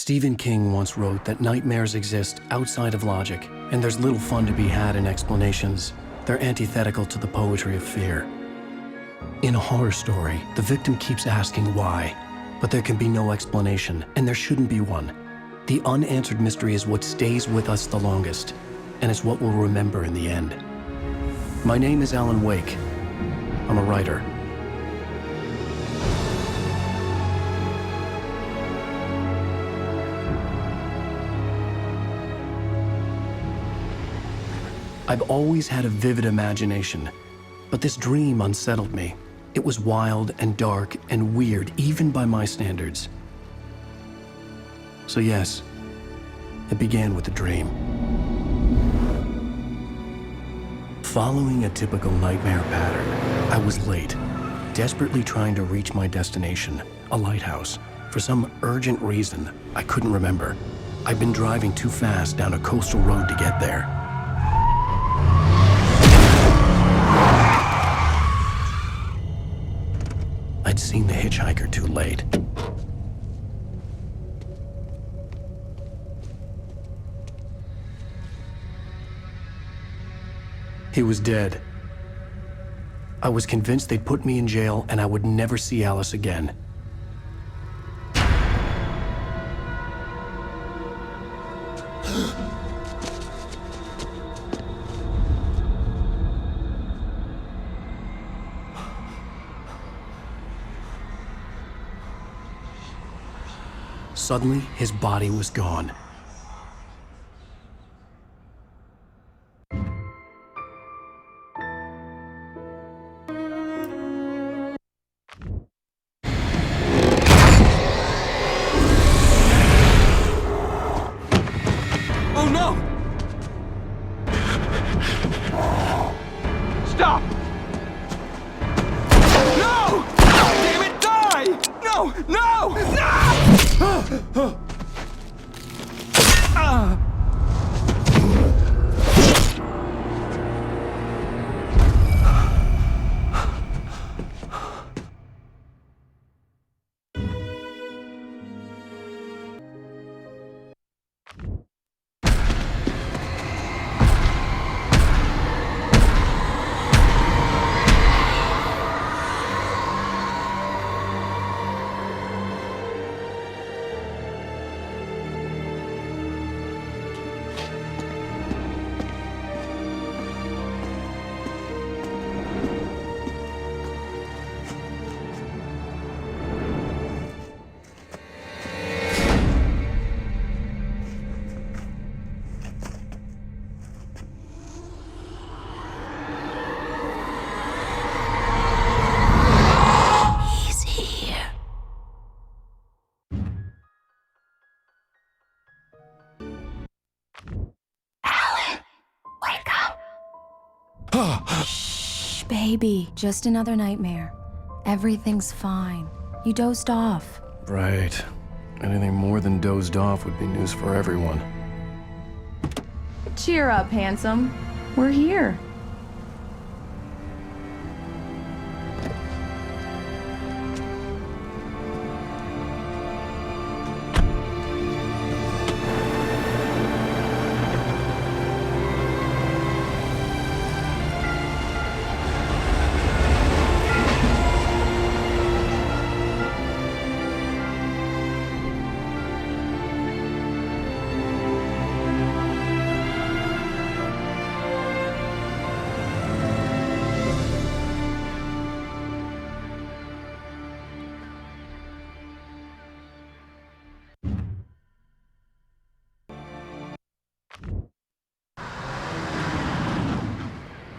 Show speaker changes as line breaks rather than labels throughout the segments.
Stephen King once wrote that nightmares exist outside of logic, and there's little fun to be had in explanations. They're antithetical to the poetry of fear. In a horror story, the victim keeps asking why, but there can be no explanation, and there shouldn't be one. The unanswered mystery is what stays with us the longest, and it's what we'll remember in the end. My name is Alan Wake. I'm a writer. I've always had a vivid imagination, but this dream unsettled me. It was wild and dark and weird, even by my standards. So yes, it began with a dream. Following a typical nightmare pattern, I was late, desperately trying to reach my destination, a lighthouse. For some urgent reason, I couldn't remember. I'd been driving too fast down a coastal road to get there. I'd seen the hitchhiker too late. He was dead. I was convinced they'd put me in jail and I would never see Alice again. Suddenly, his body was gone.
Oh no! Stop! No! Damn it, die! No! No! No!
Shh, baby. Just another nightmare. Everything's fine. You dozed off.
Right. Anything more than dozed off would be news for everyone.
Cheer up, handsome. We're here.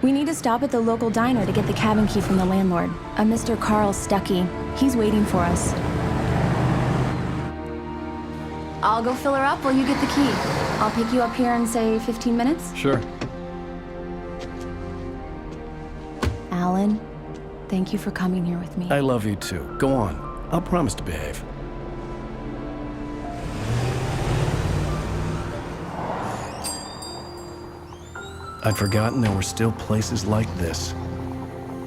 We need to stop at the local diner to get the cabin key from the landlord, a Mr. Carl Stuckey. He's waiting for us. I'll go fill her up while you get the key. I'll pick you up here in, say, 15 minutes?
Sure.
Alan, thank you for coming here with me.
I love you too. Go on. I'll promise to behave. I'd forgotten there were still places like this.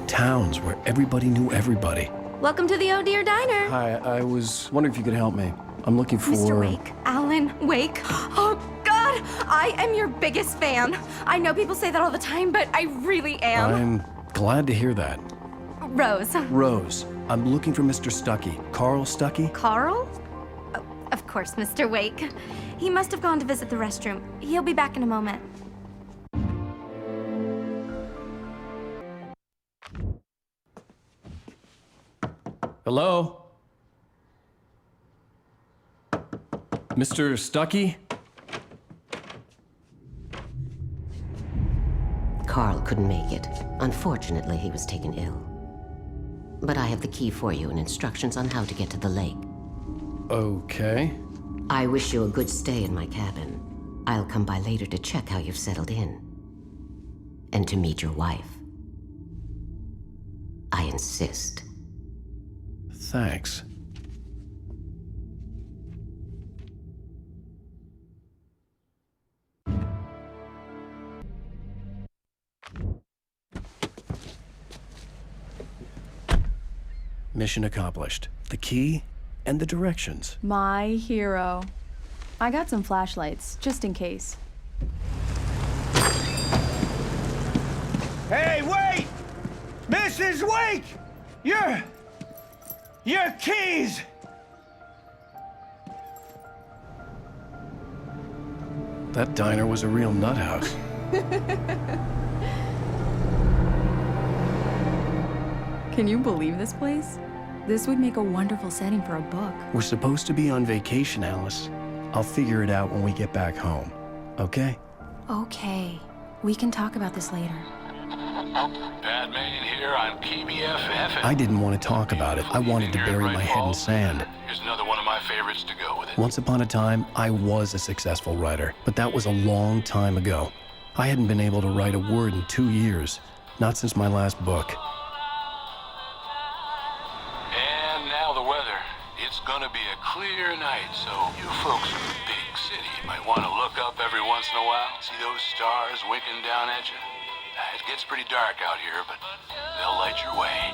Towns where everybody knew everybody.
Welcome to the Oh Dear Diner.
Hi, I was wondering if you could help me. I'm looking for...
Mr. Wake, Alan Wake. Oh, God, I am your biggest fan. I know people say that all the time, but I really am.
I'm glad to hear that.
Rose.
Rose, I'm looking for Mr. Stuckey. Carl Stuckey?
Carl? Oh, of course, Mr. Wake. He must have gone to visit the restroom. He'll be back in a moment.
Hello? Mr. Stuckey?
Carl couldn't make it. Unfortunately, he was taken ill. But I have the key for you and instructions on how to get to the lake.
Okay.
I wish you a good stay in my cabin. I'll come by later to check how you've settled in. And to meet your wife. I insist.
Thanks. Mission accomplished. The key and the directions.
My hero. I got some flashlights, just in case.
Hey, wait! Mrs. Wake! Your keys!
That diner was a real nut house.
Can you believe this place? This would make a wonderful setting for a book.
We're supposed to be on vacation, Alice. I'll figure it out when we get back home. Okay?
Okay. We can talk about this later.
Batman here on KBFF.
I didn't want to talk about it. I wanted to bury my head in sand.
Here's another one of my favorites to go with it.
Once upon a time, I was a successful writer, but that was a long time ago. I hadn't been able to write a word in 2 years, not since my last book.
And now the weather. It's gonna be a clear night, so you folks in the big city might want to look up every once in a while, see those stars winking down at you. It gets pretty dark out here, but they'll light your way.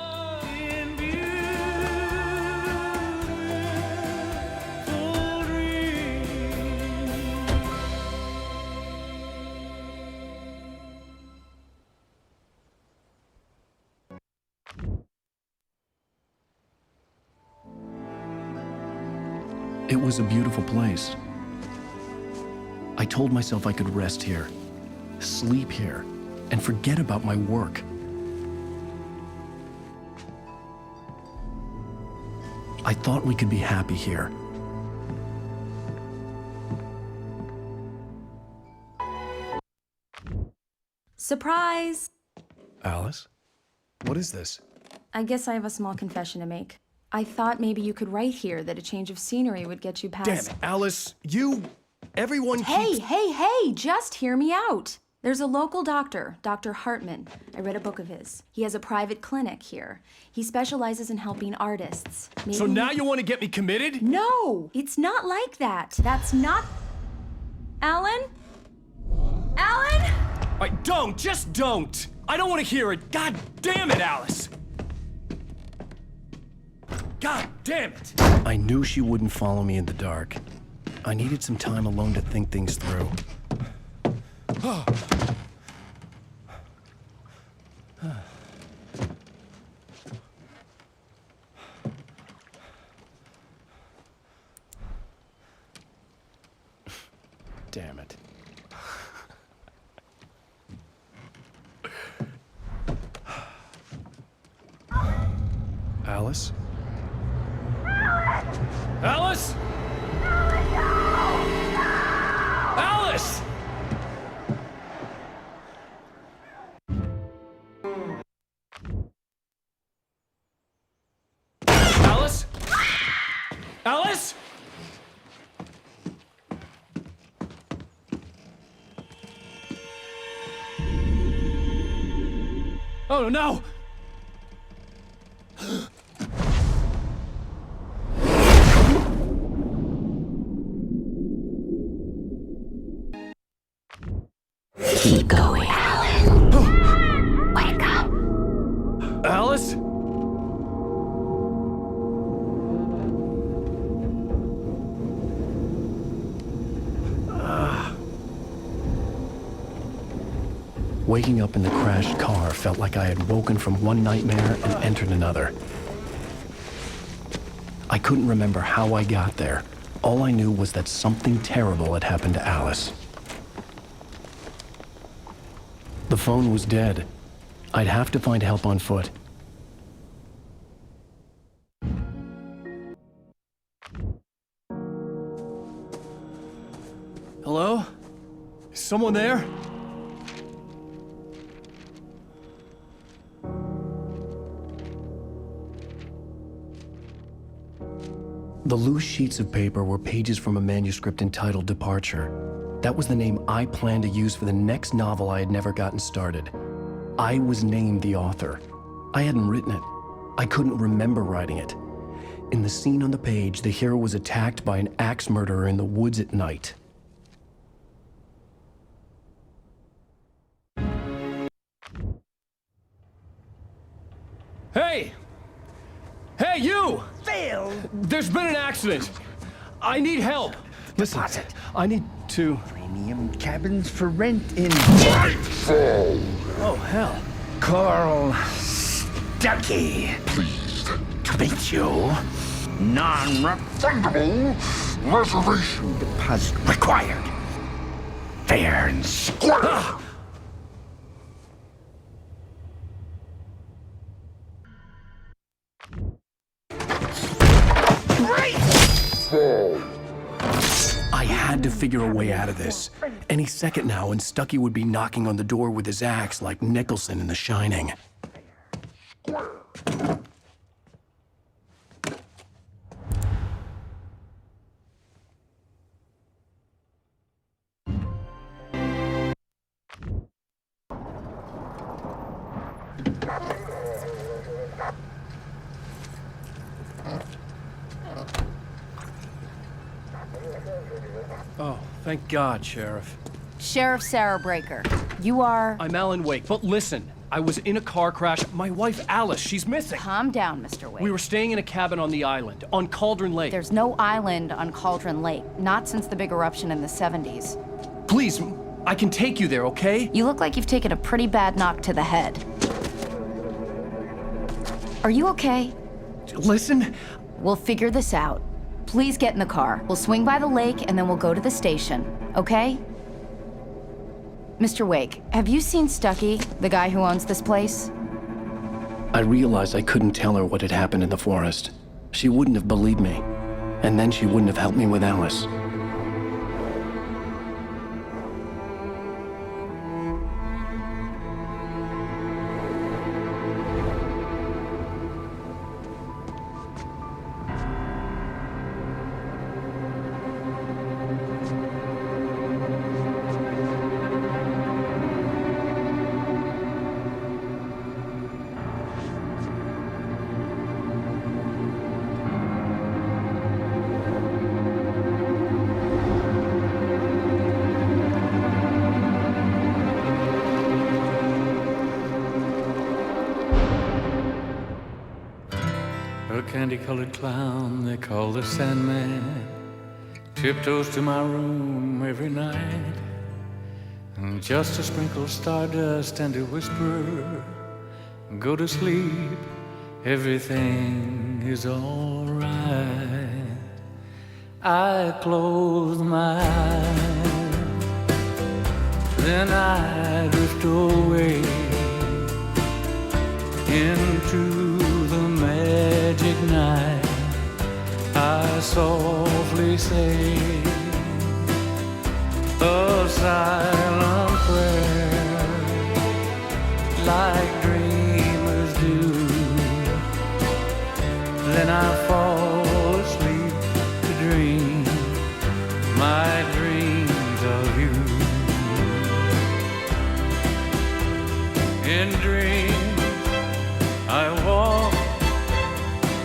It was a beautiful place. I told myself I could rest here, sleep here, and forget about my work. I thought we could be happy here.
Surprise!
Alice? What is this?
I guess I have a small confession to make. I thought maybe you could write here that a change of scenery would get you past...
Damn it, Alice, everyone keeps...
Hey, just hear me out. There's a local doctor, Dr. Hartman. I read a book of his. He has a private clinic here. He specializes in helping artists.
So now you want to get me committed?
No, it's not like that. That's not... Alan? Alan?
Just don't! I don't want to hear it! God damn it, Alice! God damn it!
I knew she wouldn't follow me in the dark. I needed some time alone to think things through. Damn it. Alice?
Alice? Alice! Alice? Alice? Oh no!
Keep going, Alan. Wake up.
Alice?
Waking up in the crashed car felt like I had woken from one nightmare and entered another. I couldn't remember how I got there. All I knew was that something terrible had happened to Alice. The phone was dead. I'd have to find help on foot.
Hello? Is someone there?
The loose sheets of paper were pages from a manuscript entitled Departure. That was the name I planned to use for the next novel I had never gotten started. I was named the author. I hadn't written it. I couldn't remember writing it. In the scene on the page, the hero was attacked by an axe murderer in the woods at night.
Hey! Hey, you!
Phil!
There's been an accident. I need help. Listen,
Deposit.
I need to...
Premium cabins for rent in...
Oh, hell.
Carl Stuckey.
Pleased.
To meet you. Non-refundable reservation deposit required. Fair and square.
I had to figure a way out of this. Any second now, and Stuckey would be knocking on the door with his axe like Nicholson in The Shining.
Oh, thank God, Sheriff.
Sheriff Sarah Breaker, you are...
I'm Alan Wake, but listen, I was in a car crash. My wife, Alice, she's missing.
Calm down, Mr. Wake.
We were staying in a cabin on the island, on Cauldron Lake.
There's no island on Cauldron Lake, not since the big eruption in the 70s.
Please, I can take you there, okay?
You look like you've taken a pretty bad knock to the head. Are you okay?
Listen,
We'll figure this out. Please get in the car. We'll swing by the lake and then we'll go to the station, okay? Mr. Wake, have you seen Stuckey, the guy who owns this place?
I realized I couldn't tell her what had happened in the forest. She wouldn't have believed me. And then she wouldn't have helped me with Alice.
A candy-colored clown they call the Sandman tiptoes to my room every night, and just to sprinkle stardust and to whisper, go to sleep, everything is all right. I close my eyes, then I drift away into the magic night. I softly say a silent prayer, like dreamers do. Then I fall asleep to dream my dreams of you. In dreams I walk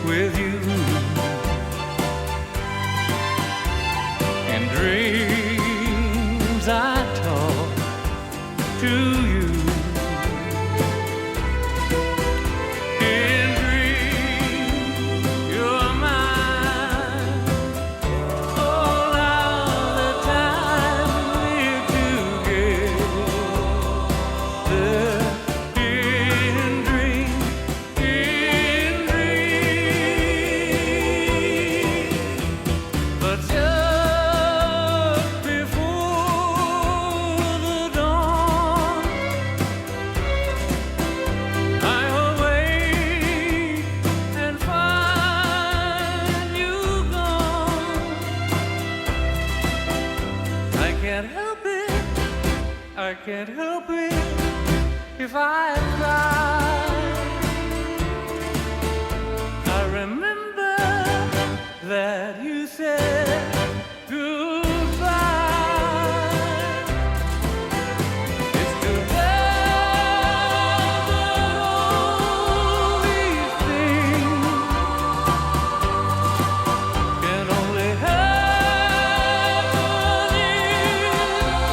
with you. In dreams I talk to you. In dreams you're
can't help it if I cry. I remember that you said goodbye. It's too bad that all these things can only happen in my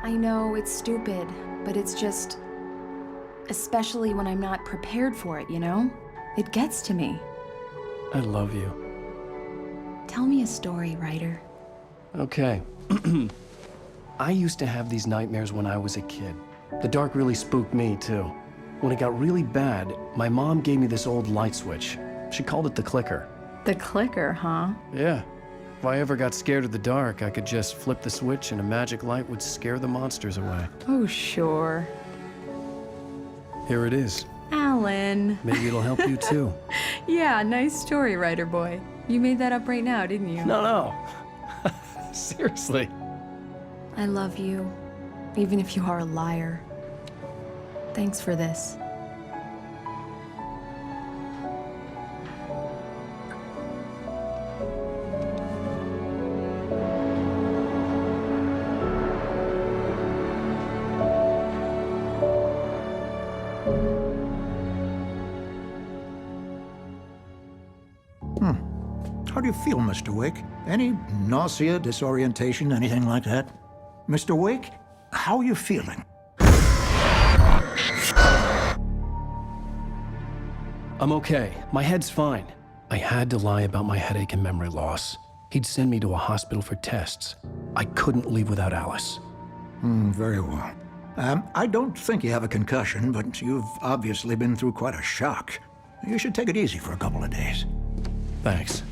I know it's stupid, but it's just... especially when I'm not prepared for it, you know? It gets to me.
I love you.
Tell me a story, writer.
Okay. I used to have these nightmares when I was a kid. The dark really spooked me, too. When it got really bad, my mom gave me this old light switch. She called it the clicker.
The clicker, huh?
Yeah. If I ever got scared of the dark, I could just flip the switch and a magic light would scare the monsters away.
Oh, sure.
Here it is.
Alan.
Maybe it'll help you, too.
Yeah, nice story, writer boy. You made that up right now, didn't you?
No. Seriously.
I love you, even if you are a liar. Thanks for this.
How do you feel, Mr. Wake? Any nausea, disorientation, anything like that? Mr. Wake, how are you feeling?
I'm okay. My head's fine. I had to lie about my headache and memory loss. He'd send me to a hospital for tests. I couldn't leave without Alice.
Very well. I don't think you have a concussion, but you've obviously been through quite a shock. You should take it easy for a couple of days.
Thanks.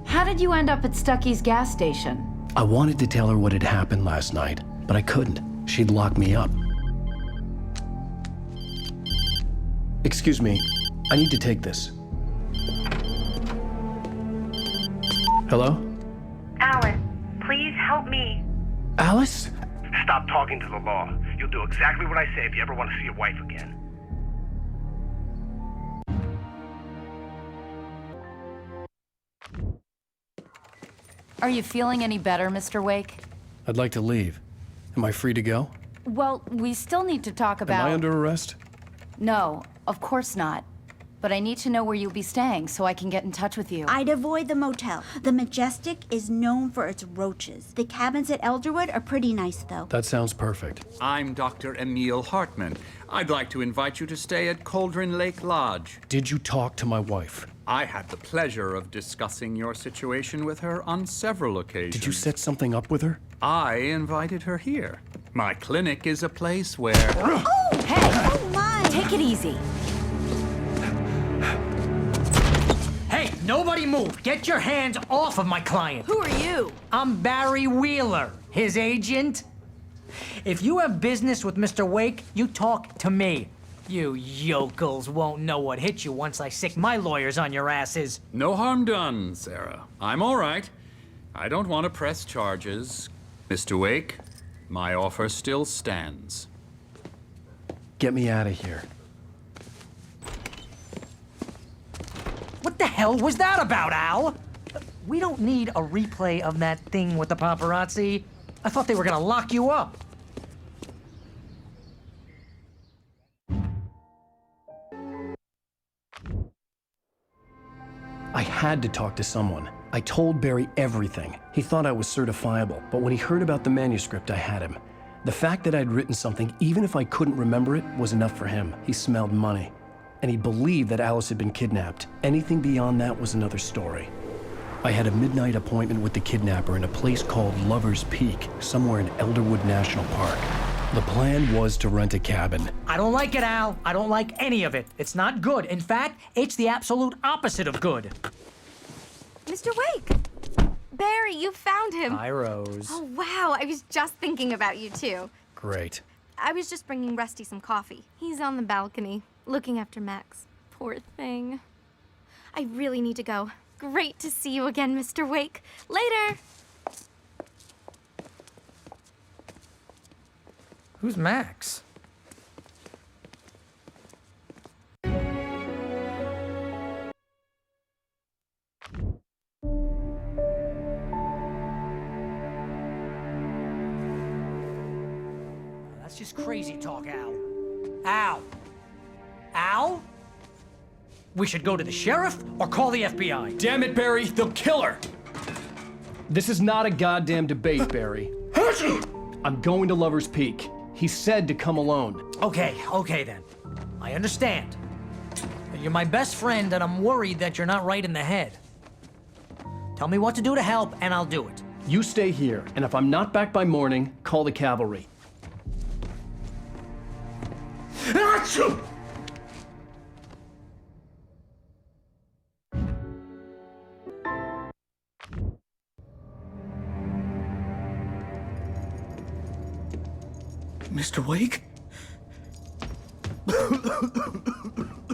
How did you end up at Stucky's gas station?
I wanted to tell her what had happened last night, but I couldn't. She'd lock me up. Excuse me, I need to take this. Hello?
Alan, please help me.
Alice?
Stop talking to the law. You'll do exactly what I say if you ever want to see your wife again.
Are you feeling any better, Mr. Wake?
I'd like to leave. Am I free to go?
Well, we still need to talk about...
Am I under arrest?
No, of course not. But I need to know where you'll be staying so I can get in touch with you.
I'd avoid the motel. The Majestic is known for its roaches. The cabins at Elderwood are pretty nice, though.
That sounds perfect.
I'm Dr. Emil Hartman. I'd like to invite you to stay at Cauldron Lake Lodge.
Did you talk to my wife?
I had the pleasure of discussing your situation with her on several occasions.
Did you set something up with her?
I invited her here. My clinic is a place where...
Oh!
Hey!
Oh, my!
Take it easy.
Hey, nobody move! Get your hands off of my client!
Who are you?
I'm Barry Wheeler, his agent. If you have business with Mr. Wake, you talk to me. You yokels won't know what hit you once I sick my lawyers on your asses.
No harm done, Sarah. I'm all right. I don't want to press charges. Mr. Wake, my offer still stands.
Get me out of here.
What the hell was that about, Al? We don't need a replay of that thing with the paparazzi. I thought they were gonna lock you up.
I had to talk to someone. I told Barry everything. He thought I was certifiable, but when he heard about the manuscript, I had him. The fact that I'd written something, even if I couldn't remember it, was enough for him. He smelled money. And he believed that Alice had been kidnapped. Anything beyond that was another story. I had a midnight appointment with the kidnapper in a place called Lover's Peak, somewhere in Elderwood National Park. The plan was to rent a cabin.
I don't like it, Al. I don't like any of it. It's not good. In fact, it's the absolute opposite of good.
Mr. Wake! Barry, you found him.
Hi, Rose.
Oh, wow. I was just thinking about you, too.
Great.
I was just bringing Rusty some coffee. He's on the balcony, looking after Max. Poor thing. I really need to go. Great to see you again, Mr. Wake. Later!
Who's Max? That's just crazy talk, Al. Al! Al? We should go to the sheriff or call the FBI.
Damn it, Barry, they'll kill her!
This is not a goddamn debate, Barry. I'm going to Lover's Peak. He said to come alone.
Okay then. I understand. You're my best friend, and I'm worried that you're not right in the head. Tell me what to do to help, and I'll do it.
You stay here, and if I'm not back by morning, call the cavalry.
Achoo!
Mr. Wake?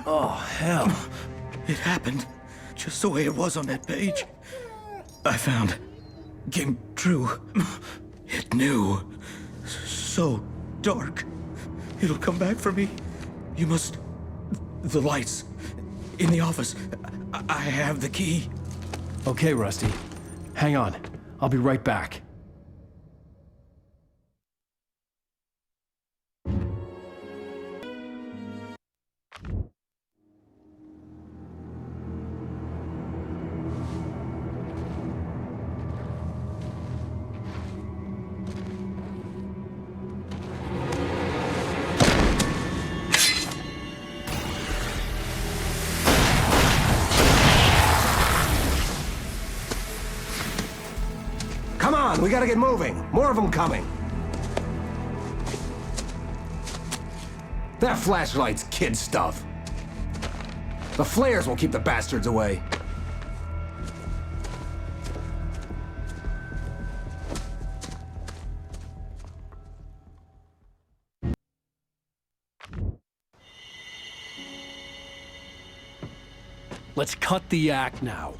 Oh, hell.
It happened just the way it was on that page. I found. Came true. It knew. So dark. It'll come back for me. You must... The lights. In the office. I have the key.
Okay, Rusty. Hang on. I'll be right back.
Come on, we gotta get moving. More of them coming. That flashlight's kid stuff. The flares will keep the bastards away.
Let's cut the act now.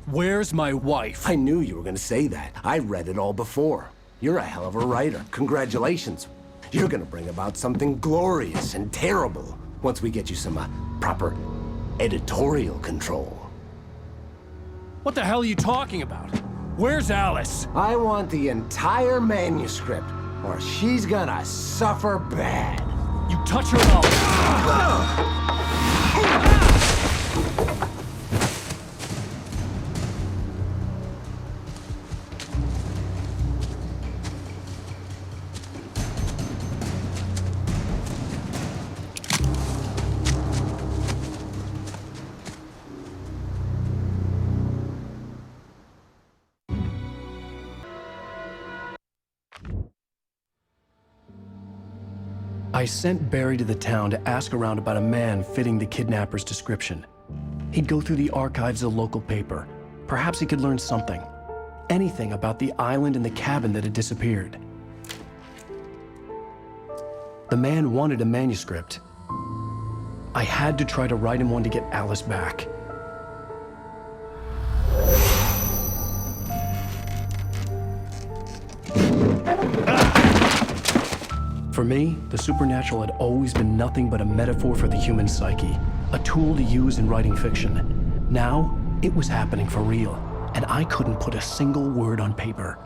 Where's my wife?
I knew you were gonna say that. I read it all before. You're a hell of a writer. Congratulations. You're gonna bring about something glorious and terrible once we get you some proper editorial control.
What the hell are you talking about? Where's Alice?
I want the entire manuscript, or she's gonna suffer bad.
You touch her and I'll... I sent Barry to the town to ask around about a man fitting the kidnapper's description. He'd go through the archives of the local paper. Perhaps he could learn something. Anything about the island and the cabin that had disappeared. The man wanted a manuscript. I had to try to write him one to get Alice back. For me, the supernatural had always been nothing but a metaphor for the human psyche, a tool to use in writing fiction. Now, it was happening for real, and I couldn't put a single word on paper.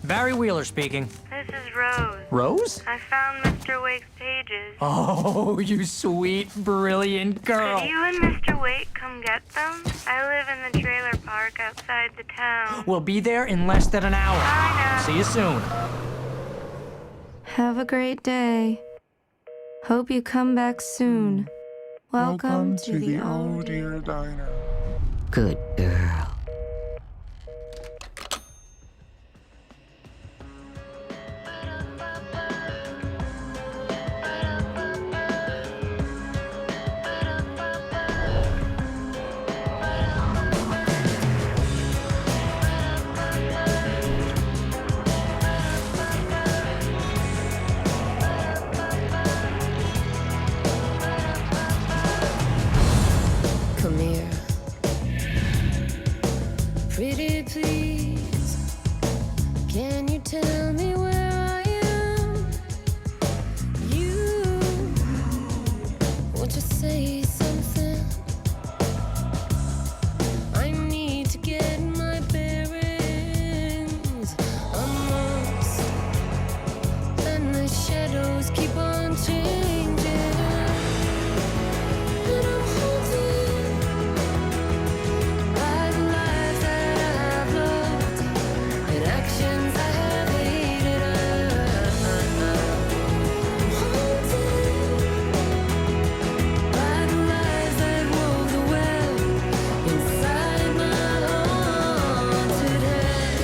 Barry Wheeler speaking.
This is Rose.
Rose?
I found Mr. Wake's pages.
Oh, you sweet, brilliant girl.
Could you and Mr. Wake come get them? I live in the trailer park outside the town.
We'll be there in less than an hour.
Bye now.
See you soon.
Have a great day. Hope you come back soon. Welcome to the Oh Dear
Diner.
Good girl.
Come here. Pretty please, can you tell me where I am? You, won't you say something? I need to get my bearings amongst, and the shadows keep on changing. And I'm haunted by the lives that I've loved and actions I have hated. I'm haunted by the lies that wove the web inside my haunted head.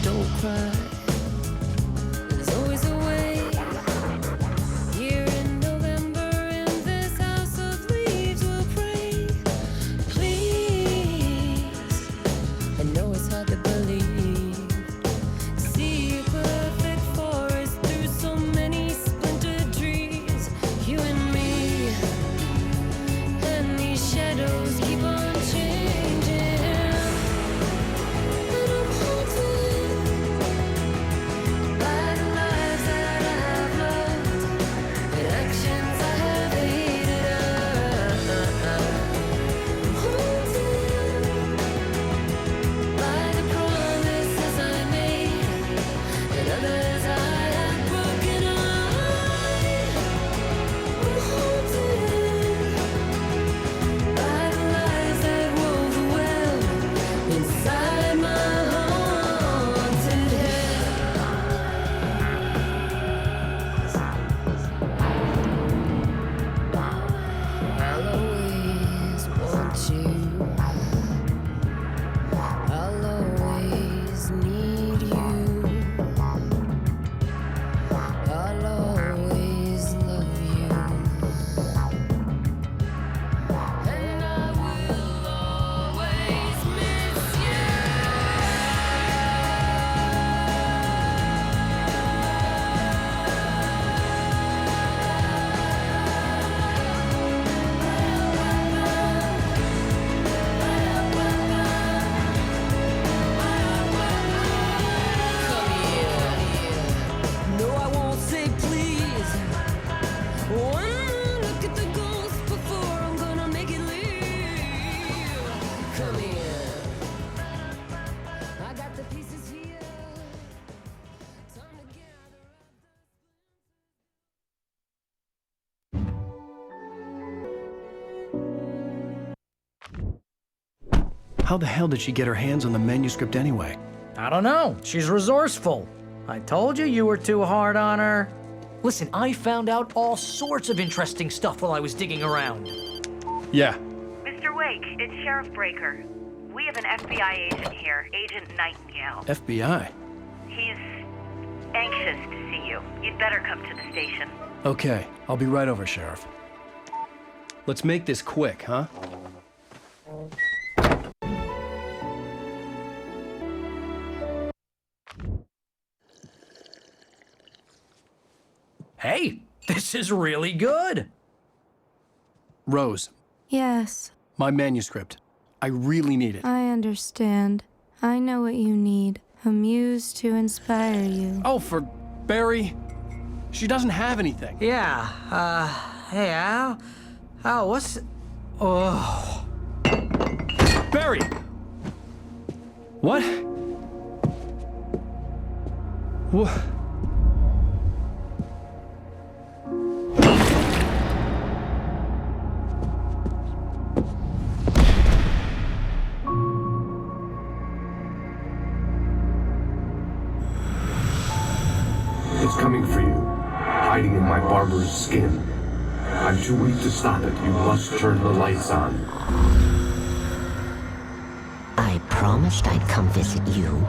Don't cry. There's always a way. Here in November, in this house of leaves, we'll pray. Please. I know it's hard to believe. See a perfect forest through so many splintered trees. You and me. And these shadows keep on changing. And I'm haunted by the lives that I've loved and actions I have hated. I'm haunted by the promises I made and others I have broken. I'm haunted by the lies that wove the web inside my haunted head. I'll always want you. I'll always need you. I'll always love you. And I will always miss you. No, I won't say please. One more look at the ghost before I'm gonna make it leave. Come here. I got the pieces here. Time to gather
How the hell did she get her hands on the manuscript anyway?
I don't know. She's resourceful. I told you were too hard on her. Listen, I found out all sorts of interesting stuff while I was digging around.
Yeah.
Mr. Wake, it's Sheriff Breaker. We have an FBI agent here, Agent Nightingale.
FBI?
He's anxious to see you. You'd better come to the station.
Okay, I'll be right over, Sheriff. Let's make this quick, huh?
This is really good.
Rose,
Yes,
my manuscript. I really need it.
I understand. I know what you need. A muse to inspire you.
Oh, for Barry. She doesn't have anything.
Yeah, hey, Al? Al, what's... Oh.
Barry! What? What?
It's coming for you, hiding in my barber's skin. I'm too weak to stop it. You must turn the lights on.
I promised I'd come visit you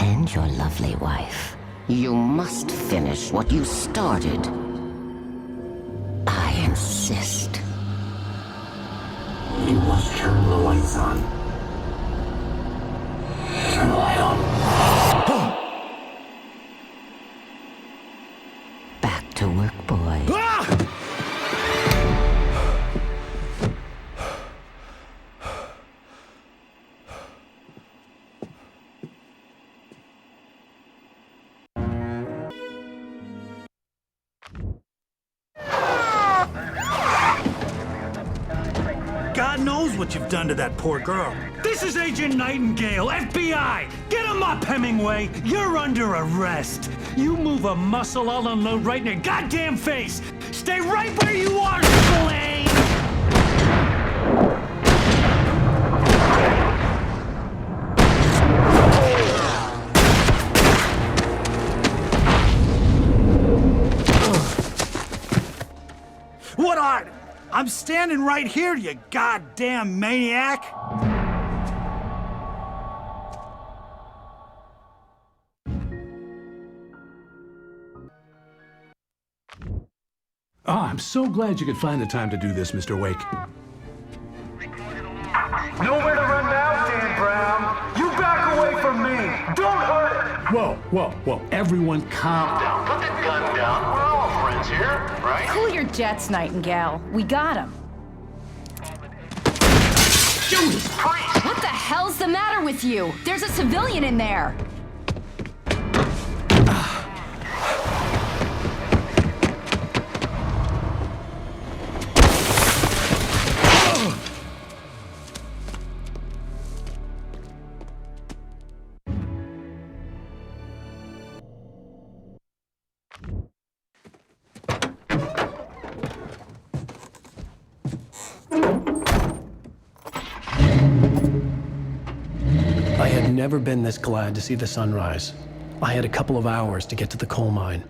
and your lovely wife. You must finish what you started. I insist.
You must turn the lights on. Turn the light on.
Back to work, boy.
God knows what you've done to that poor girl. This is Agent Nightingale, FBI! Get him up, Hemingway! You're under arrest! You move a muscle, I'll unload right in your goddamn face! Stay right where you are, Spillane! What are... I'm standing right here, you goddamn maniac!
Oh, I'm so glad you could find the time to do this, Mr. Wake.
Nowhere to run now, Dan Brown. You back away from me. Don't hurt it.
Whoa. Everyone calm down.
Put the gun down. We're all friends here, right?
Cool your jets, Nightingale. We got him. What the hell's the matter with you? There's a civilian in there.
I had never been this glad to see the sunrise. I had a couple of hours to get to the coal mine.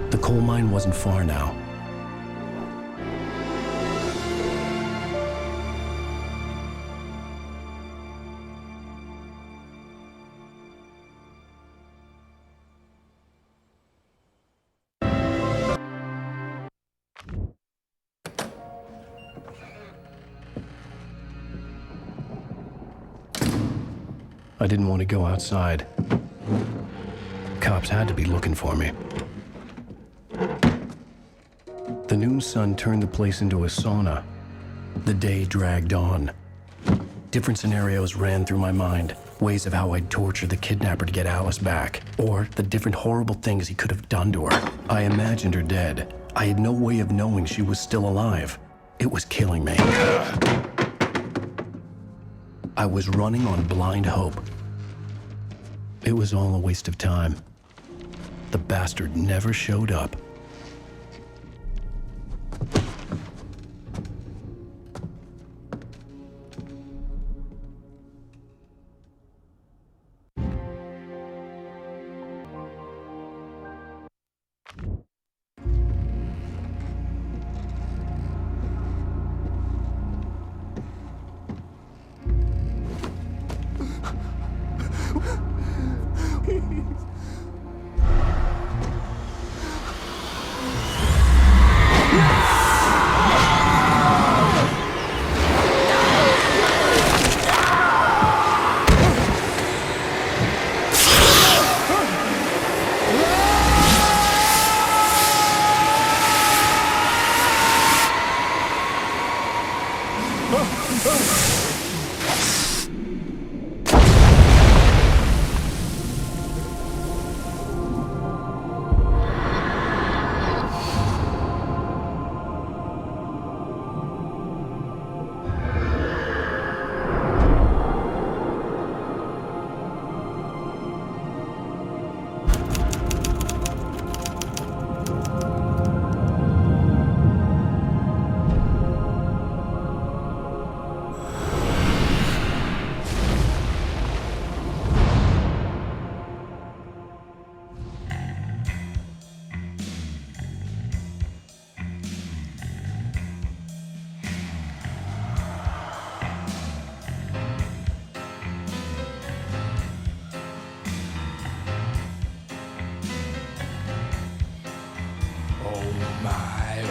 The coal mine wasn't far now. I didn't want to go outside. Cops had to be looking for me. The noon sun turned the place into a sauna. The day dragged on. Different scenarios ran through my mind. Ways of how I'd torture the kidnapper to get Alice back. Or the different horrible things he could have done to her. I imagined her dead. I had no way of knowing she was still alive. It was killing me. I was running on blind hope. It was all a waste of time. The bastard never showed up.
Oh my,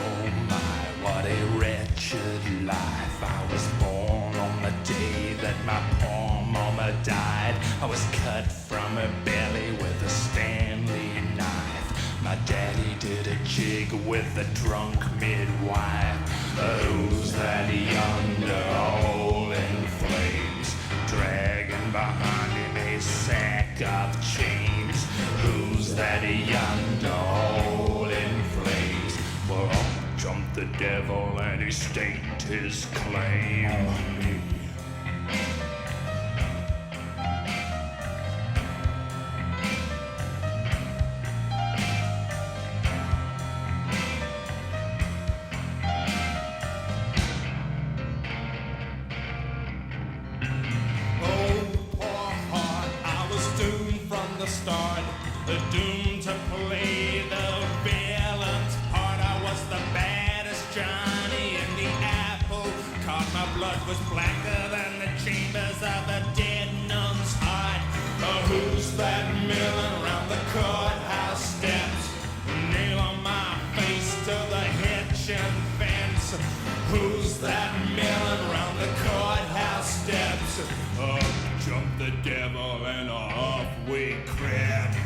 what a wretched life. I was born on the day that my poor mama died. I was cut from her belly with a Stanley knife. My daddy did a jig with a drunk midwife. Who's that yonder all in flames, dragging behind him a sack of chains? Who's that yonder all in flames? Well, up jumped the devil and he staked his claim on me. Start, doomed to play the villain's part. I was the baddest Johnny in the apple cart. My blood was blacker than the chambers of a dead nun's heart. Who's that milling around the courthouse steps? Nail on my face to the hitching fence. Who's that milling around the courthouse steps? Up jumped the devil and off we crept.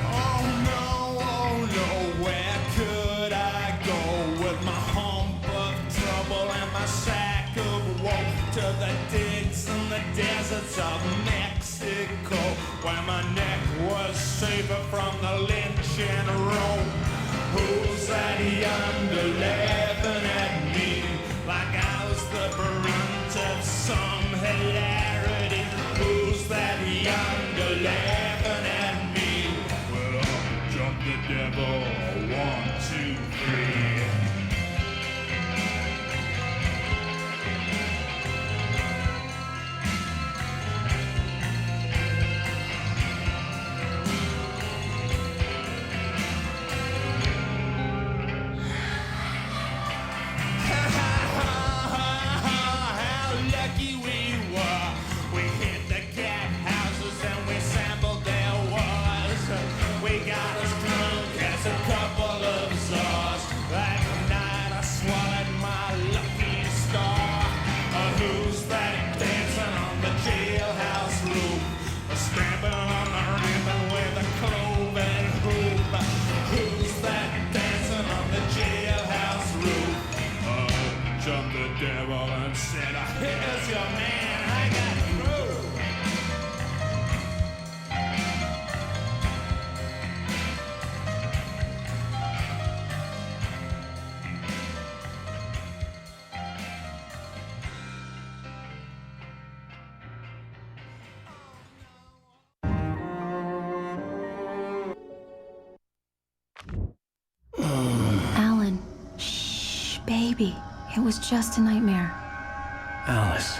Oh no, where could I go with my hump of trouble and my sack of woe? To the digs and the deserts of Mexico, where my neck was safer from the lynching rope. Who's that yonder laughing at me like I was the brunt of some hilarity? Who's that yonder laughing at me? Well, up jumped the devil, 1, 2, 3. Devil and said, here's your man, I got through.
Alan, shh, baby. It was just a nightmare.
Alice.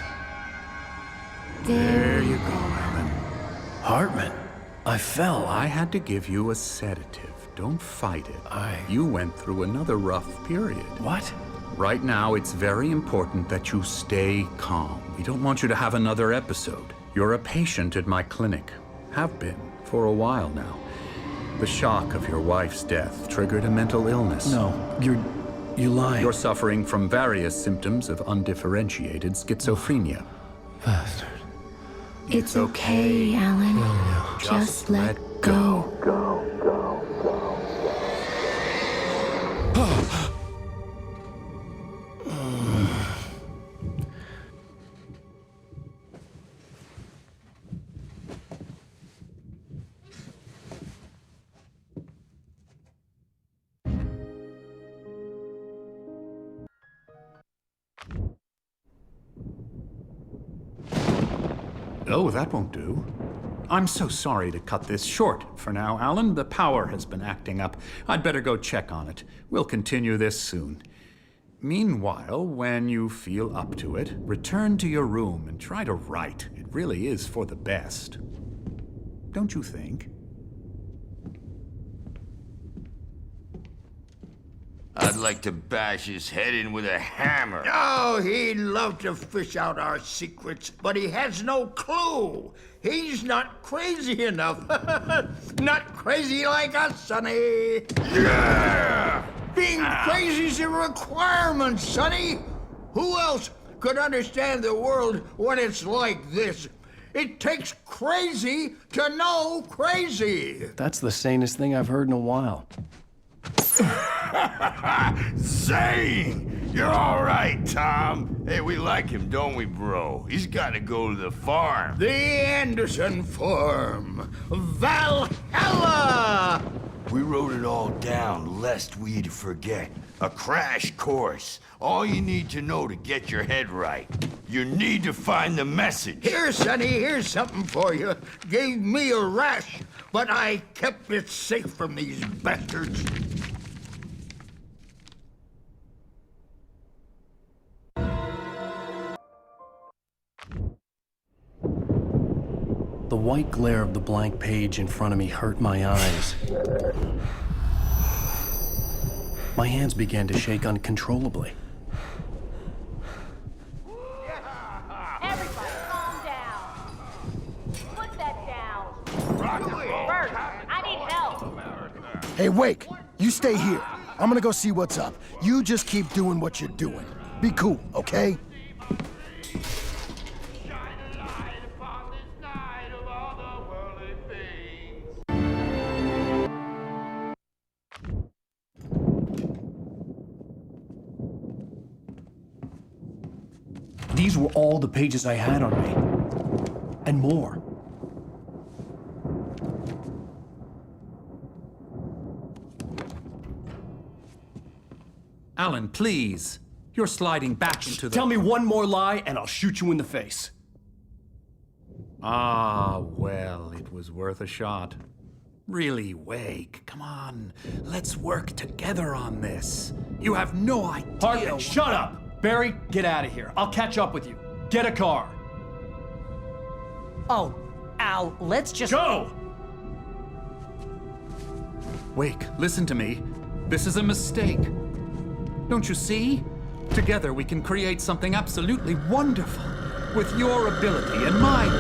There you go, Alan.
Hartman, I fell.
I had to give you a sedative. Don't fight it. You went through another rough period.
What?
Right now, it's very important that you stay calm. We don't want you to have another episode. You're a patient at my clinic. Have been for a while now. The shock of your wife's death triggered a mental illness.
No, you're You lie.
You're suffering from various symptoms of undifferentiated schizophrenia.
Bastard.
It's okay, Alan. Just let go.
Oh, that won't do. I'm so sorry to cut this short for now, Alan. The power has been acting up. I'd better go check on it. We'll continue this soon. Meanwhile, when you feel up to it, return to your room and try to write. It really is for the best. Don't you think?
I'd like to bash his head in with a hammer.
Oh, he'd love to fish out our secrets, but he has no clue. He's not crazy enough. Not crazy like us, Sonny. Yeah! Being crazy's a requirement, Sonny. Who else could understand the world when it's like this? It takes crazy to know crazy.
That's the sanest thing I've heard in a while.
Zane! You're all right, Tom. Hey, we like him, don't we, bro? He's got to go to the farm.
The Anderson Farm. Valhalla!
We wrote it all down, lest we'd forget. A crash course. All you need to know to get your head right. You need to find the message.
Here, Sonny, here's something for you. Gave me a rash, but I kept it safe from these bastards.
The white glare of the blank page in front of me hurt my eyes. My hands began to shake uncontrollably.
Everybody, calm down. Put that down. Bert, I need help.
Hey, Wake, you stay here. I'm gonna go see what's up. You just keep doing what you're doing. Be cool, okay?
These were all the pages I had on me. And more.
Alan, please. You're sliding back into the...
Tell me one more lie and I'll shoot you in the face.
Ah, well, it was worth a shot. Really, Wake, come on. Let's work together on this. You have no idea...
Hartman, shut up! Barry, get out of here. I'll catch up with you. Get a car.
Oh, Al, let's just...
Go!
Wake, listen to me. This is a mistake. Don't you see? Together we can create something absolutely wonderful. With your ability and mine.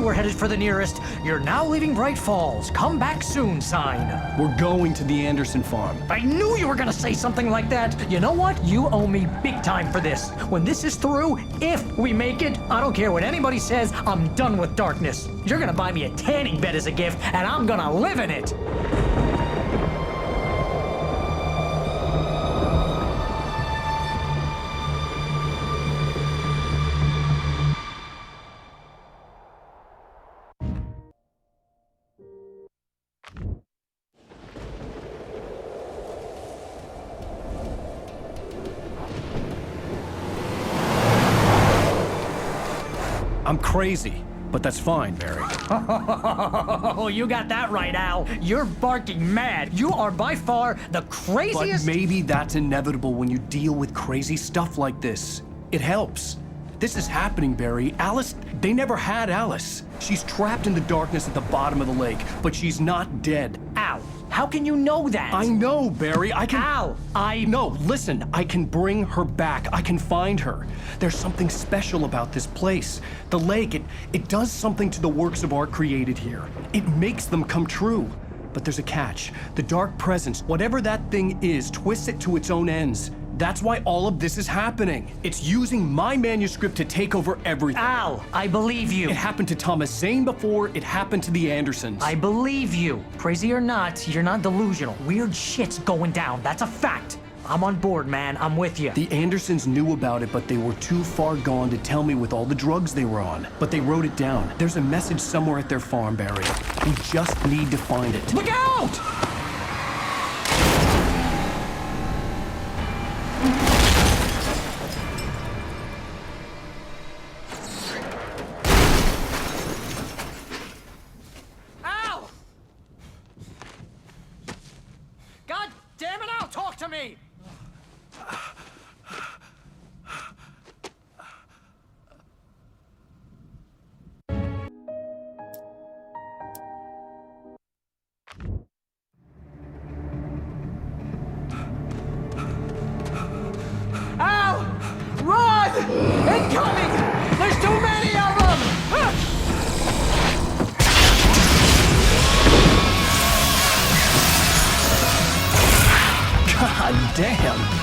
We're headed for the nearest "You're now leaving Bright Falls. Come back soon" sign.
We're going to the Anderson farm.
I knew you were gonna say something like that. You know what? You owe me big time for this. When this is through, if we make it, I don't care what anybody says, I'm done with darkness. You're gonna buy me a tanning bed as a gift, and I'm gonna live in it.
I'm crazy.
But that's fine, Barry.
Oh, you got that right, Al. You're barking mad. You are by far the craziest.
But maybe that's inevitable when you deal with crazy stuff like this. It helps. This is happening, Barry. Alice, they never had Alice. She's trapped in the darkness at the bottom of the lake, but she's not dead.
Al, how can you know that?
I know, Barry. I can...
Al,
No, listen. I can bring her back. I can find her. There's something special about this place. The lake, it does something to the works of art created here. It makes them come true. But there's a catch. The dark presence, whatever that thing is, twists it to its own ends. That's why all of this is happening. It's using my manuscript to take over everything.
Al, I believe you.
It happened to Thomas Zane before, it happened to the Andersons.
I believe you. Crazy or not, you're not delusional. Weird shit's going down. That's a fact. I'm on board, man. I'm with you.
The Andersons knew about it, but they were too far gone to tell me with all the drugs they were on. But they wrote it down. There's a message somewhere at their farm, Barry. We just need to find it.
Look out! Al! God damn it, Al, talk to me! Al! Run! Incoming! There's too many of them!
God damn!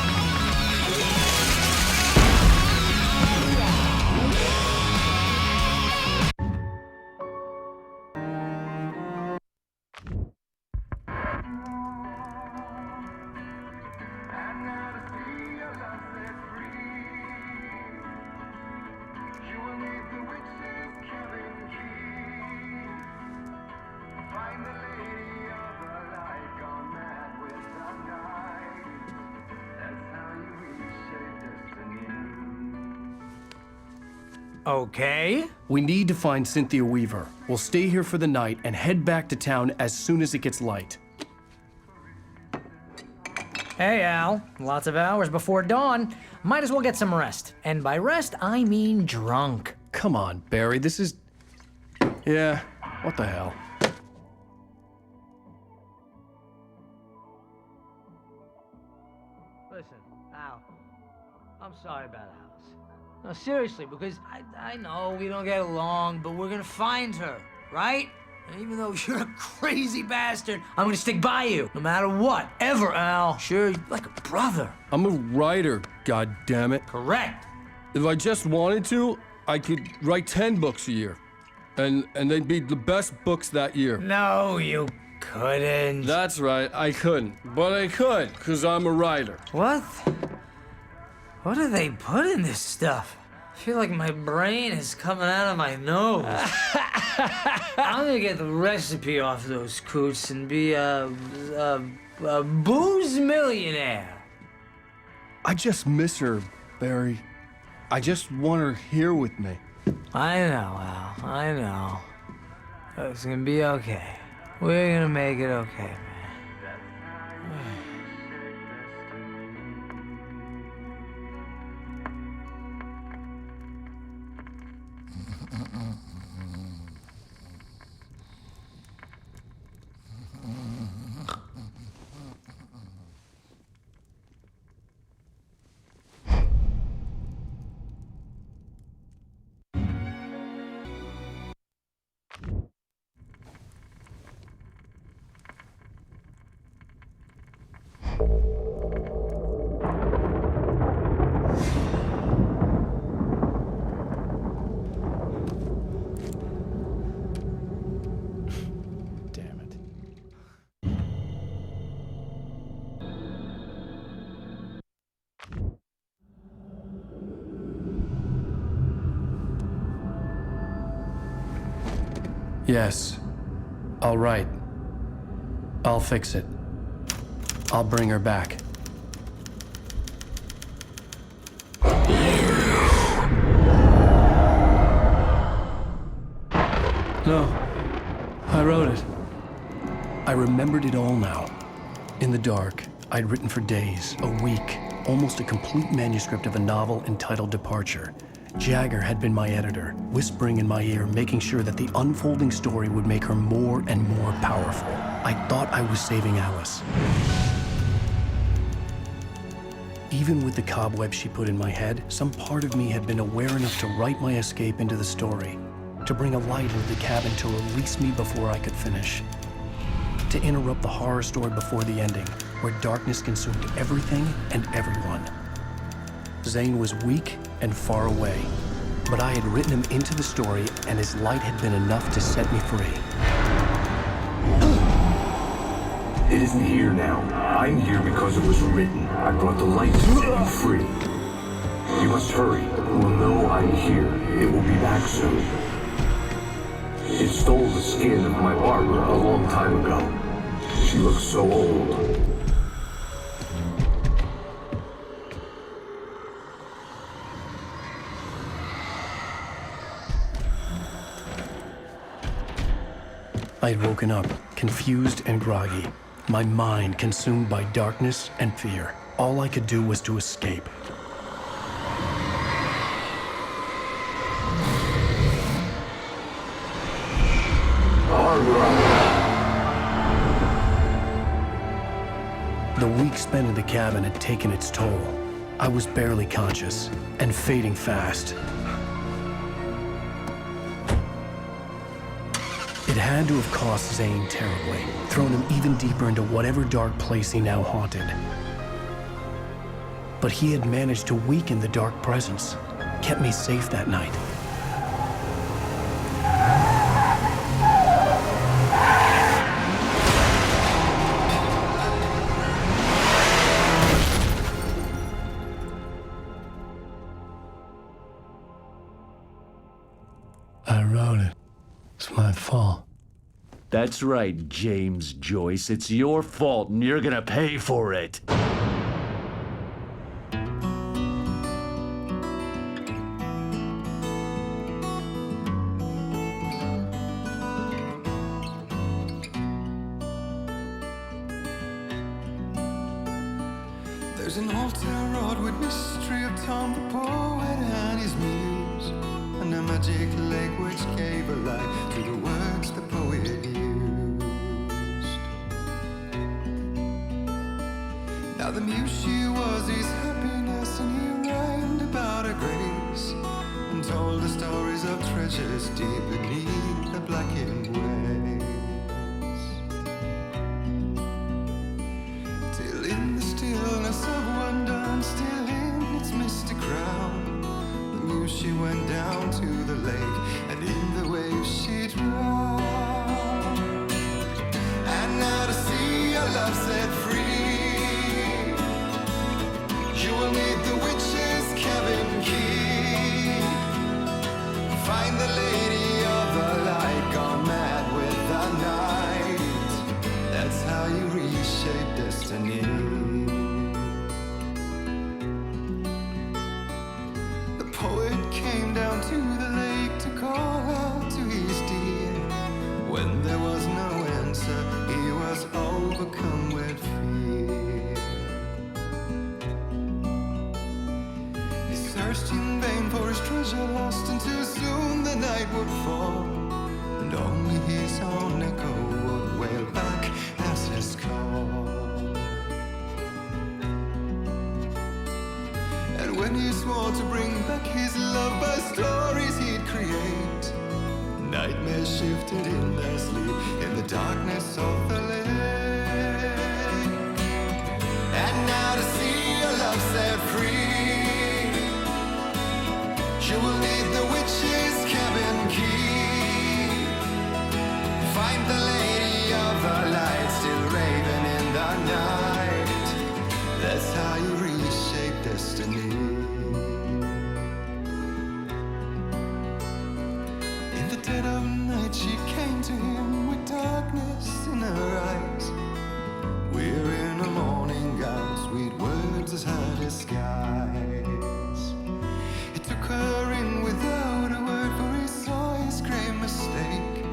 Okay.
We need to find Cynthia Weaver. We'll stay here for the night and head back to town as soon as it gets light.
Hey, Al. Lots of hours before dawn. Might as well get some rest. And by rest, I mean drunk.
Come on, Barry, this is... Yeah, what the hell?
Listen, Al, I'm sorry about Alice. No, seriously, because I know we don't get along, but we're gonna find her, right? And even though you're a crazy bastard, I'm gonna stick by you, no matter what, ever, Al. Sure, you're like a brother.
I'm a writer, goddammit.
Correct.
If I just wanted to, I could write 10 books a year. And they'd be the best books that year.
No, you couldn't.
That's right, I couldn't. But I could, because I'm a writer.
What? What do they put in this stuff? I feel like my brain is coming out of my nose. I'm gonna get the recipe off those coots and be a booze millionaire.
I just miss her, Barry. I just want her here with me.
I know, Al. I know. It's gonna be okay. We're gonna make it okay, man.
Yes. All right. I'll fix it. I'll bring her back. No, I wrote it. I remembered it all now. In the dark, I'd written for days, a week, almost a complete manuscript of a novel entitled Departure. Jagger had been my editor, whispering in my ear, making sure that the unfolding story would make her more and more powerful. I thought I was saving Alice. Even with the cobweb she put in my head, some part of me had been aware enough to write my escape into the story, to bring a light into the cabin to release me before I could finish, to interrupt the horror story before the ending, where darkness consumed everything and everyone. Zane was weak and far away, but I had written him into the story, and his light had been enough to set me free.
It isn't here now. I'm here because it was written. I brought the light to set you free. You must hurry. It will know I'm here. It will be back soon. It stole the skin of my barber a long time ago. She looks so old.
I had woken up, confused and groggy, my mind consumed by darkness and fear. All I could do was to escape. The week spent in the cabin had taken its toll. I was barely conscious, and fading fast. It had to have cost Zane terribly, thrown him even deeper into whatever dark place he now haunted. But he had managed to weaken the dark presence, kept me safe that night.
I wrote it. It's my fault.
That's right, James Joyce. It's your fault, and you're gonna pay for it.
There's an old town road with mystery of Tom the poet and his muse, and a magic lake which gave a light to the words the poet used. Now the muse she was his happiness, and he rhymed about her grace, and told the stories of treasures deep beneath the blackened waves. Till in the stillness of wonder, and still in its mystic crown, the muse she went down to the lake, and in the waves she drowned. And now to see your love set free, you will need the witch's cabin key. Find the lady of the light, gone mad with the night. That's how you reshape destiny. The poet came down to the lake to call out to his dear. When there was no answer, he was overcome with fear. He searched in vain for his treasure lost, and too soon the night would fall, and only his own echo would wail back as his call. And when he swore to bring back his love by stories he'd create, nightmares shifted in their sleep in the darkness of the lake. And now to see your love set free, you will need the witch's cabin key. Find the lady of the light, still raving in the night. That's how you reshape destiny. In the dead of night she came to him with darkness in her eyes. We're in a morning gown, sweet words as high as skies. He took her in without a word, for he saw his grave mistake.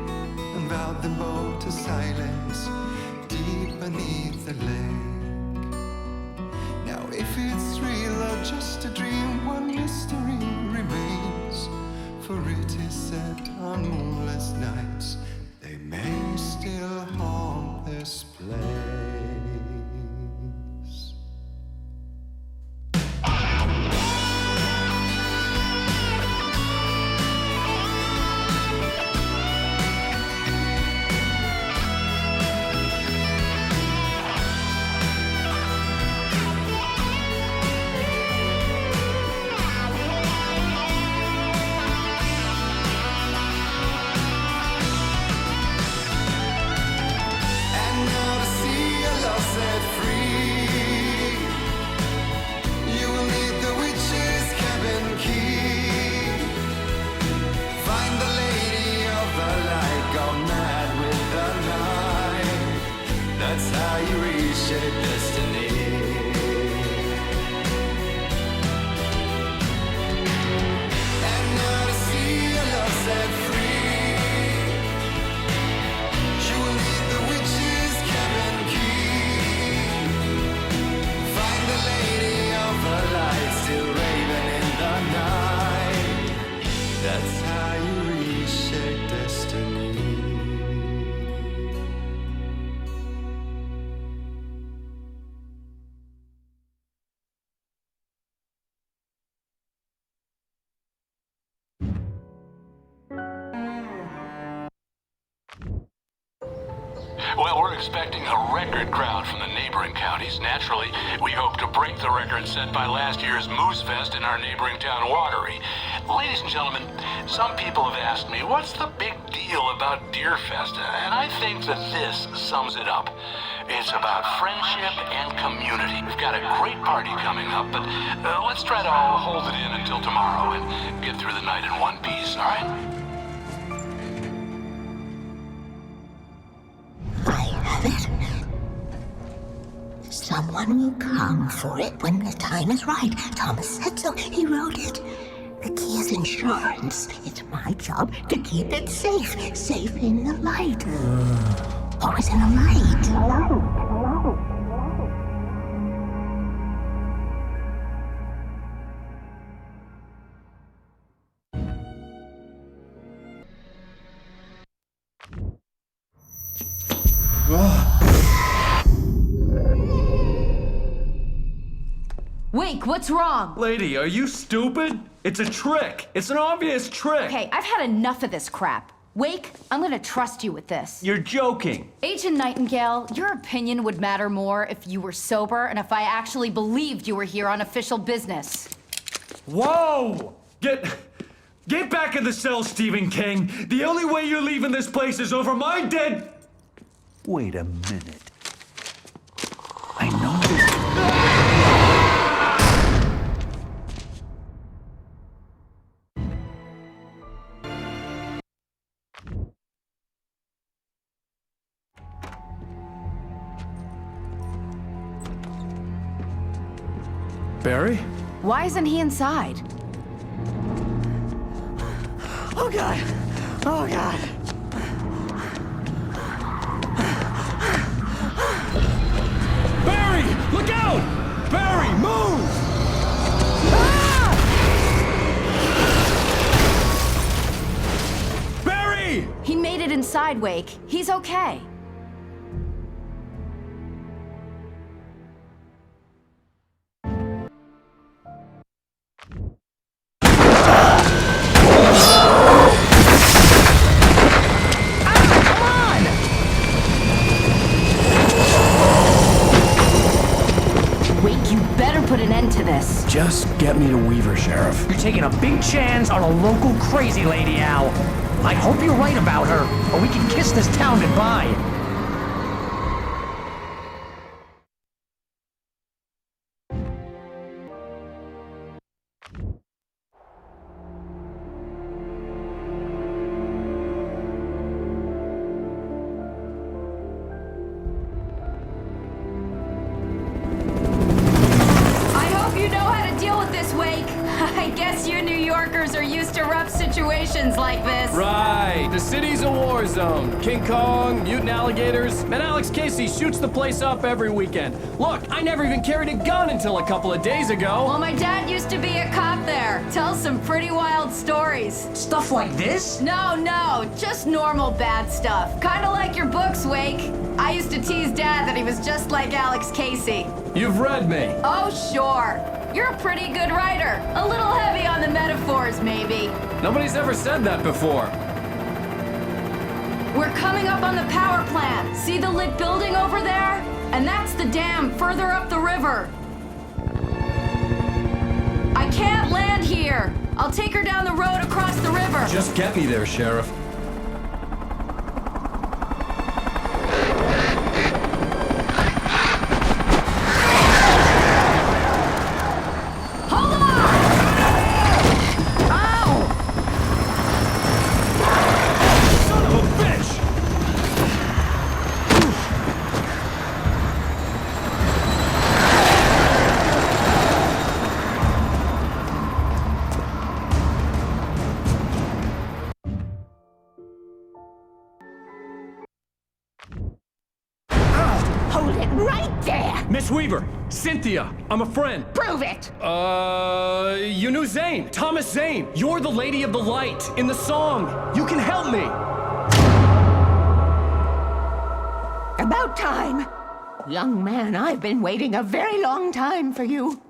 If it's real or just a dream, one mystery remains. For it is said on moonless nights, they may still haunt this place. That's how you reshape destiny. And now to see your love set free, you will need the witch's cabin key. Find the lady of the light still raving in the night. That's how you reshape destiny.
Well, we're expecting a record crowd from the neighboring counties. Naturally, we hope to break the record set by last year's Moose Fest in our neighboring town, Watery. Ladies and gentlemen, some people have asked me, what's the big deal about Deer Fest? And I think that this sums it up. It's about friendship and community. We've got a great party coming up, but let's try to hold it in until tomorrow and get through the night in one piece, all right?
Someone will come for it when the time is right. Thomas said so. He wrote it. The key is insurance. It's my job to keep it safe. Safe in the light. Always in the light.
Wake, what's wrong?
Lady, are you stupid? It's a trick. It's an obvious trick.
Okay, I've had enough of this crap. Wake, I'm gonna trust you with this.
You're joking.
Agent Nightingale, your opinion would matter more if you were sober and if I actually believed you were here on official business.
Whoa! Get back in the cell, Stephen King. The only way you're leaving this place is over my dead... Wait a minute. I know this...
Barry?
Why isn't he inside?
Oh, God. Oh, God.
Barry! Look out! Barry, move! Ah! Barry!
He made it inside, Wake. He's okay. Put an end to this.
Just get me to Weaver, Sheriff.
You're taking a big chance on a local crazy lady, Al. I hope you're right about her, or we can kiss this town goodbye.
I guess you New Yorkers are used to rough situations. conditions like this.
Right. The city's a war zone. King Kong, mutant alligators, and Alex Casey shoots the place up every weekend. Look, I never even carried a gun until a couple of days ago.
Well, my dad used to be a cop there. Tells some pretty wild stories.
Stuff like this?
No, just normal bad stuff. Kinda like your books, Wake. I used to tease Dad that he was just like Alex Casey.
You've read me.
Oh, sure. You're a pretty good writer. A little heavy on the metaphors, maybe.
Nobody's ever said that before.
We're coming up on the power plant. See the lit building over there? And that's the dam further up the river. I can't land here. I'll take her down the road across the river.
Just get me there, Sheriff.
Hold it right there!
Miss Weaver, Cynthia, I'm a friend.
Prove it!
You knew Zane, Thomas Zane. You're the Lady of the Light in the song. You can help me.
About time. Young man, I've been waiting a very long time for you.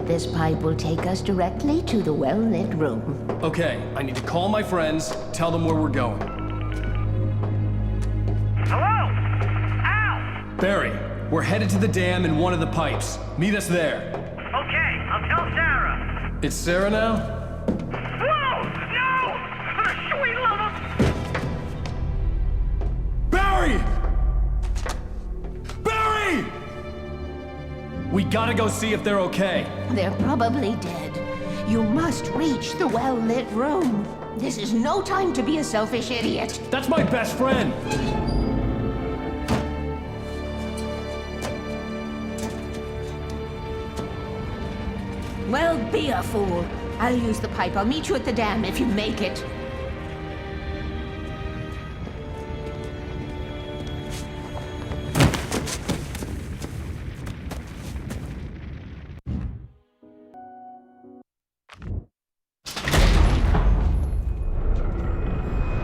This pipe will take us directly to the well-lit room.
Okay, I need to call my friends, tell them where we're going.
Hello? Al!
Barry, we're headed to the dam in one of the pipes. Meet us there.
Okay, I'll tell Sarah.
It's Sarah now?
Whoa! No! For the sweet love of...
Barry! Barry! We gotta go see if they're okay.
They're probably dead. You must reach the well-lit room. This is no time to be a selfish idiot.
That's my best friend.
Well, be a fool. I'll use the pipe. I'll meet you at the dam if you make it.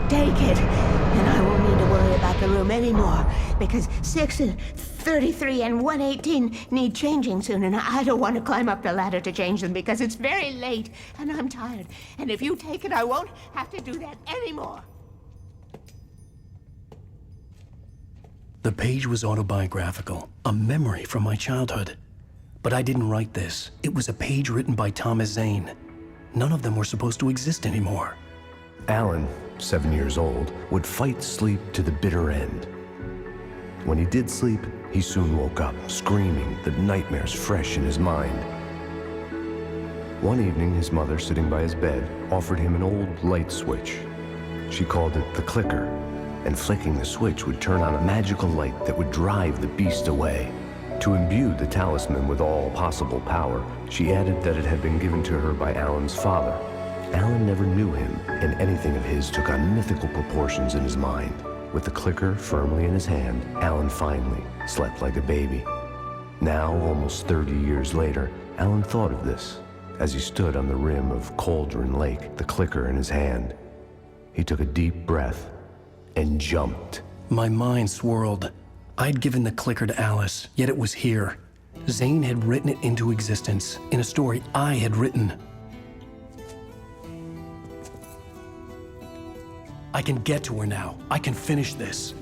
Take it, and I won't need to worry about the room anymore, because 6 and 33 and 118 need changing soon, and I don't want to climb up the ladder to change them because it's very late, and I'm tired. And if you take it, I won't have to do that anymore.
The page was autobiographical, a memory from my childhood. But I didn't write this. It was a page written by Thomas Zane. None of them were supposed to exist anymore.
Alan, 7 years old, would fight sleep to the bitter end. When he did sleep, he soon woke up, screaming, the nightmares fresh in his mind. One evening, his mother, sitting by his bed, offered him an old light switch. She called it the clicker, and flicking the switch would turn on a magical light that would drive the beast away. To imbue the talisman with all possible power, she added that it had been given to her by Alan's father. Alan never knew him, and anything of his took on mythical proportions in his mind. With the clicker firmly in his hand, Alan finally slept like a baby. Now, almost 30 years later, Alan thought of this as he stood on the rim of Cauldron Lake, the clicker in his hand. He took a deep breath and jumped.
My mind swirled. I'd given the clicker to Alice, yet it was here. Zane had written it into existence in a story I had written. I can get to her now. I can finish this.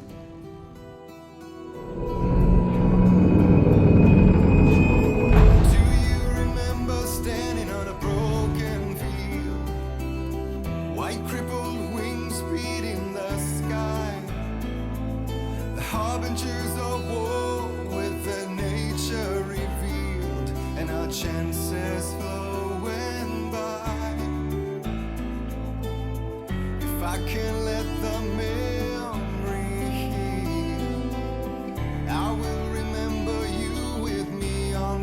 Standing on a broken field, white crippled wings beating the sky, the harbingers of war with the nature revealed, and our chances flowing by. If I can let the memory heal, I will remember you with me on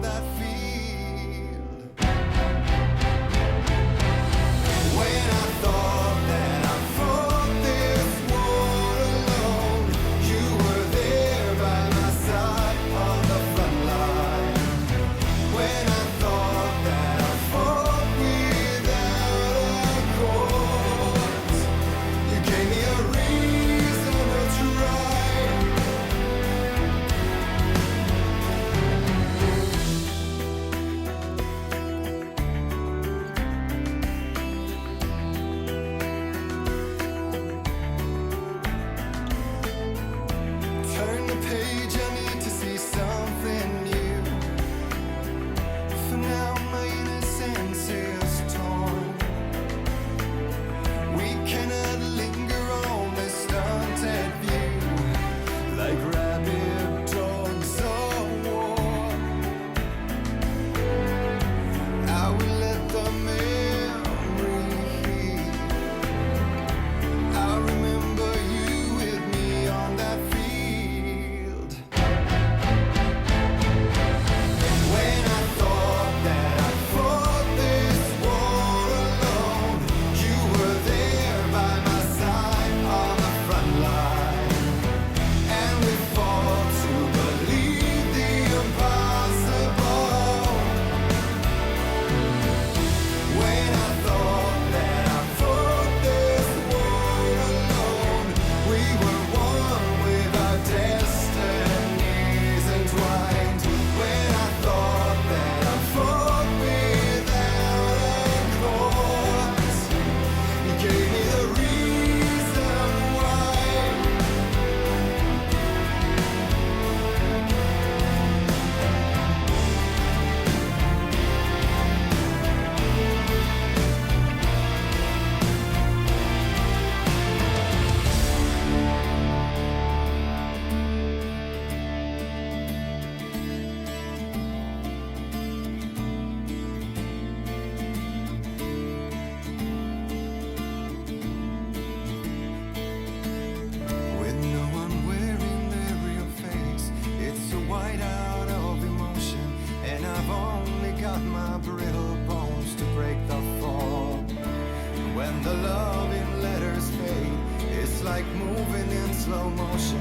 slow motion,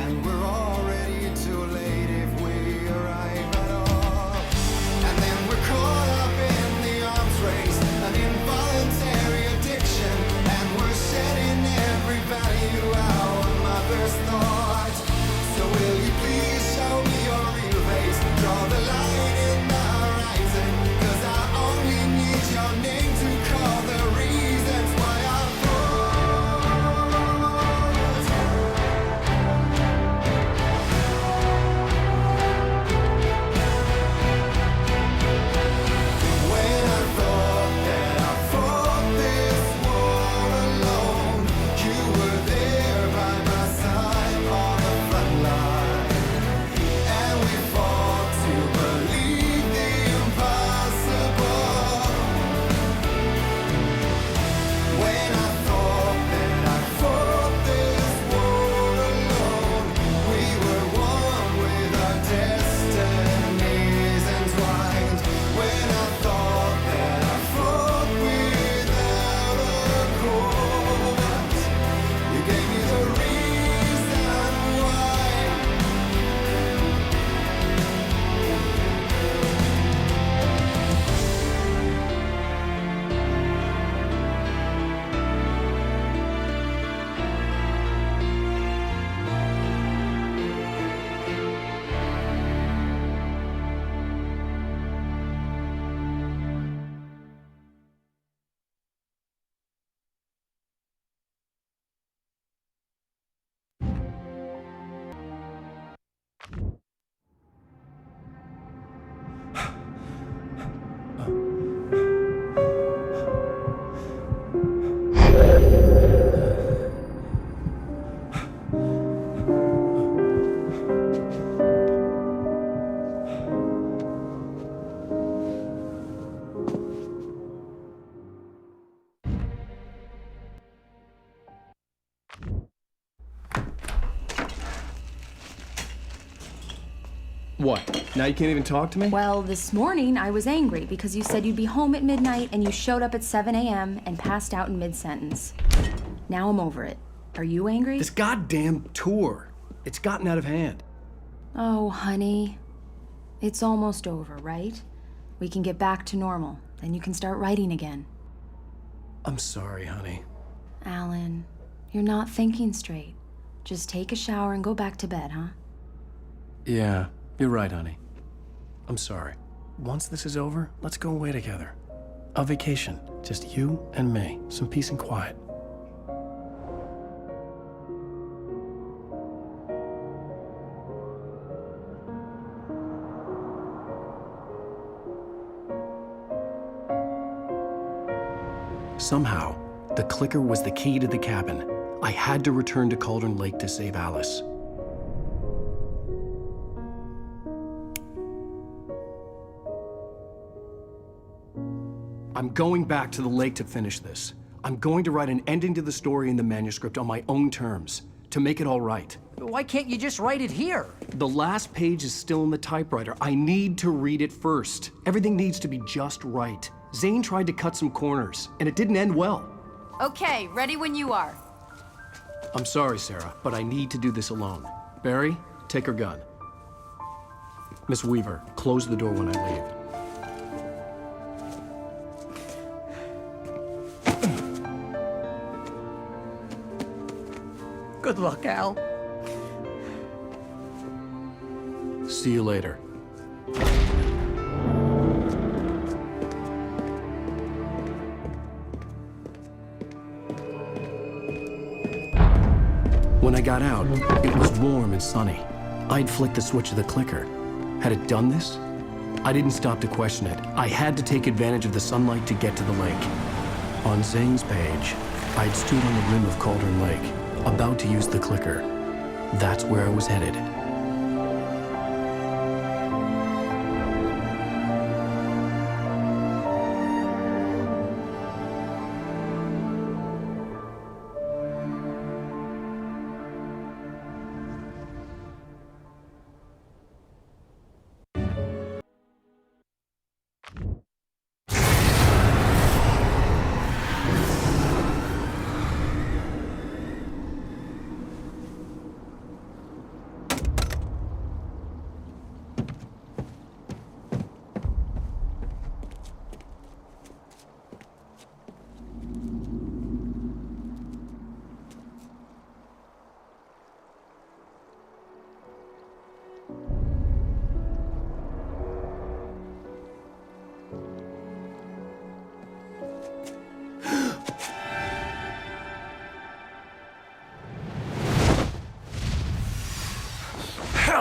and we're already too late if we arrive at all. And then we're caught up in the arms race, an involuntary addiction, and we're shedding every value our mother's thought. So will you please show me your real face, draw the line in the horizon, 'cause I only need your name to call the reasons why I
What? Now you can't even talk to me?
Well, this morning I was angry because you said you'd be home at midnight and you showed up at 7 a.m. and passed out in mid-sentence. Now I'm over it. Are you angry?
This goddamn tour. It's gotten out of hand.
Oh, honey. It's almost over, right? We can get back to normal. Then you can start writing again.
I'm sorry, honey.
Alan, you're not thinking straight. Just take a shower and go back to bed, huh?
Yeah, you're right, honey. I'm sorry. Once this is over, let's go away together. A vacation. Just you and me. Some peace and quiet. Somehow, the clicker was the key to the cabin. I had to return to Cauldron Lake to save Alice. I'm going back to the lake to finish this. I'm going to write an ending to the story in the manuscript on my own terms, to make it all right.
Why can't you just write it here?
The last page is still in the typewriter. I need to read it first. Everything needs to be just right. Zane tried to cut some corners, and it didn't end well.
Okay, ready when you are.
I'm sorry, Sarah, but I need to do this alone. Barry, take her gun. Miss Weaver, close the door when I leave.
Good luck, Al.
See you later. When I got out, it was warm and sunny. I'd flicked the switch of the clicker. Had it done this? I didn't stop to question it. I had to take advantage of the sunlight to get to the lake. On Zane's page, I'd stood on the rim of Cauldron Lake, about to use the clicker. That's where I was headed.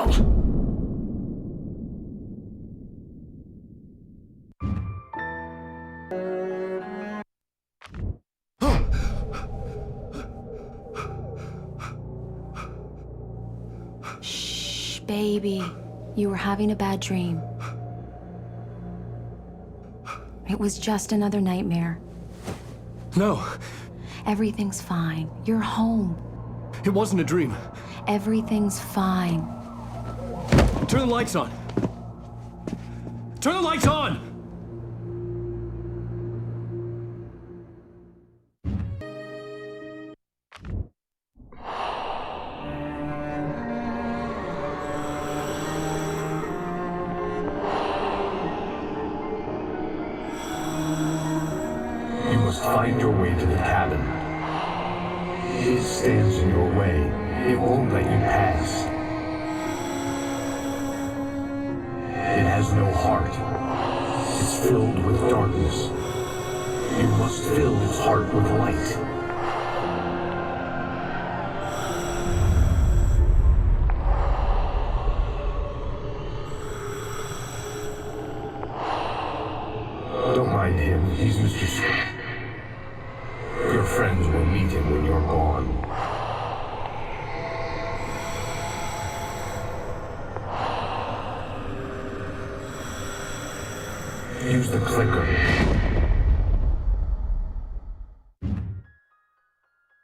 Al!
Shh, baby. You were having a bad dream. It was just another nightmare.
No,
Everything's fine. You're home.
it wasn't a dream.
Everything's fine.
Turn the lights on. Turn the lights on!
You must find your way to the cabin. It stands in your way. It won't let you pass. It has no heart. It's filled with darkness. You must fill its heart with light. Don't mind him. He's Mr. Scott. Your friends will meet him when you're gone. Use the clicker.